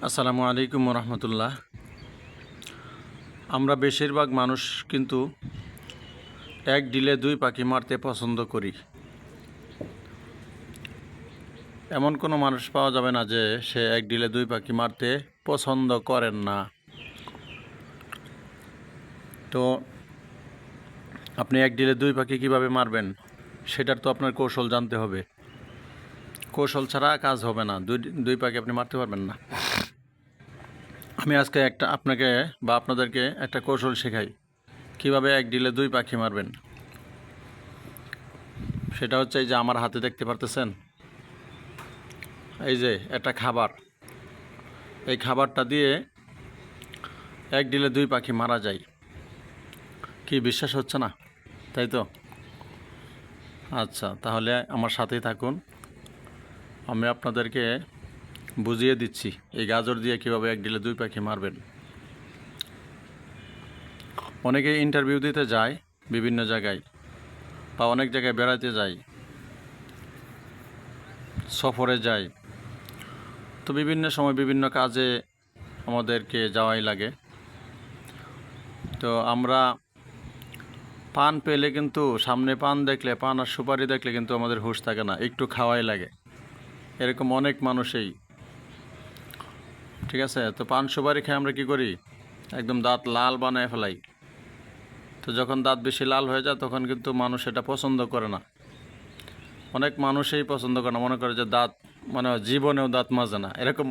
আসসালামু আলাইকুম রহমতুল্লাহ। আমরা বেশিরভাগ মানুষ কিন্তু এক ডিলে দুই পাখি মারতে পছন্দ করি। এমন কোনো মানুষ পাওয়া যাবে না যে সে এক ডিলে দুই পাখি মারতে পছন্দ করেন না। তো আপনি এক ডিলে দুই পাখি কিভাবে মারবেন সেটার তো আপনার কৌশল জানতে হবে। কৌশল ছাড়া কাজ হবে না, দুই পাখি আপনি মারতে পারবেন না। আমি আজকে আপনাকে বা আপনাদেরকে একটা কৌশল শেখাই কিভাবে এক ডিলে দুই পাখি মারবেন। সেটা হচ্ছে এই যে আমার হাতে দেখতে পারতেছেন, এই যে একটা খাবার, এই খাবারটা দিয়ে এক ডিলে দুই পাখি মারা যায়। কি বিশ্বাস হচ্ছে না, তাই তো? আচ্ছা, তাহলে আমার সাথেই থাকুন, আমি আপনাদেরকে বুঝিয়ে দিচ্ছি এই গাজর দিয়ে কীভাবে এক ডিলে দুই পাখি মারবেন। অনেকে ইন্টারভিউ দিতে যায় বিভিন্ন জায়গায়, বা অনেক জায়গায় বেড়াতে যায়, সফরে যায়, তো বিভিন্ন সময় বিভিন্ন কাজে আমাদেরকে যাওয়াই লাগে। তো আমরা পান পেলে কিন্তু, সামনে পান দেখলে, পান আর সুপারি দেখলে কিন্তু আমাদের হুঁশ থাকে না, একটু খাওয়াই লাগে। এরকম অনেক মানুষই, ঠিক আছে? তো পান সুপারি খেয়ে আমরা কী করি, একদম দাঁত লাল বানায় ফেলাই। তো যখন দাঁত বেশি লাল হয়ে যায় তখন কিন্তু মানুষ এটা পছন্দ করে না। অনেক মানুষই পছন্দ করে না, মনে করে যে দাঁত মানে জীবনেও দাঁত মাজে না, এরকম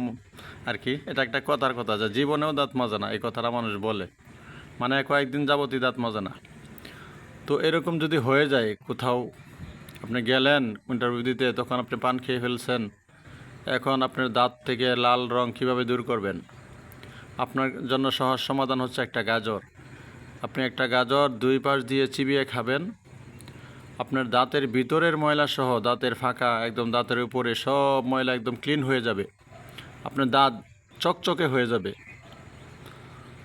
আর কি। এটা একটা কথার কথা যে জীবনেও দাঁত মাজে না, এই কথাটা মানুষ বলে, মানে কয়েকদিন যাবতই দাঁত মাজে না। তো এরকম যদি হয়ে যায়, কোথাও আপনি গেলেন ইন্টারভিউ দিতে, তখন আপনি পান খেয়ে ফেলছেন, এখন আপনার দাঁত থেকে লাল রং কিভাবে দূর করবেন? আপনার জন্য সহজ সমাধান হচ্ছে একটা গাজর। আপনি একটা গাজর দুই পাশ দিয়ে চিবিয়ে খাবেন, আপনার দাঁতের ভিতরের ময়লা সহ দাঁতের ফাঁকা, একদম দাঁতের উপরে সব ময়লা একদম ক্লিন হয়ে যাবে, আপনার দাঁত চকচকে হয়ে যাবে।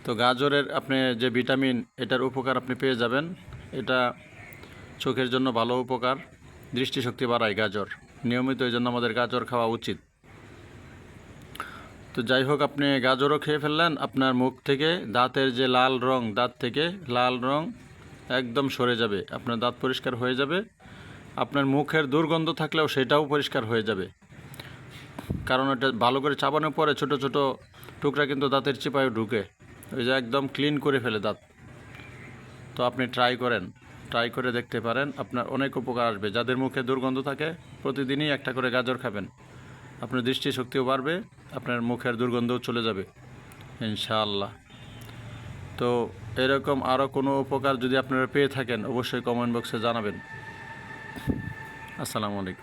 তো গাজরের আপনি যে ভিটামিন, এটার উপকার আপনি পেয়ে যাবেন। এটা চোখের জন্য ভালো উপকার, দৃষ্টিশক্তি বাড়ায় গাজর। নিয়মিত এই জন্য আমাদের গাজর খাওয়া উচিত। তো যাই হোক, আপনি গাজরও খেয়ে ফেললেন, আপনার মুখ থেকে দাঁতের যে লাল রং, দাঁত থেকে লাল রং একদম সরে যাবে, আপনার দাঁত পরিষ্কার হয়ে যাবে। আপনার মুখের দুর্গন্ধ থাকলেও সেটাও পরিষ্কার হয়ে যাবে, কারণ এটা ভালো করে চাবানোর পরে ছোট ছোট টুকরা কিন্তু দাঁতের চিপায় ঢুকে, ওই যে একদম ক্লিন করে ফেলে দাঁত। তো আপনি ট্রাই করে দেখতে পারেন, আপনার অনেক উপকার আসবে। যাদের মুখে দুর্গন্ধ থাকে প্রতিদিনই একটা করে গাজর খাবেন, আপনার দৃষ্টিশক্তিও বাড়বে, আপনার মুখের দুর্গন্ধও চলে যাবে ইনশাআল্লাহ। তো এরকম আরও কোনো উপকার যদি আপনারা পেয়ে থাকেন অবশ্যই কমেন্ট বক্সে জানাবেন। আসসালামু আলাইকুম।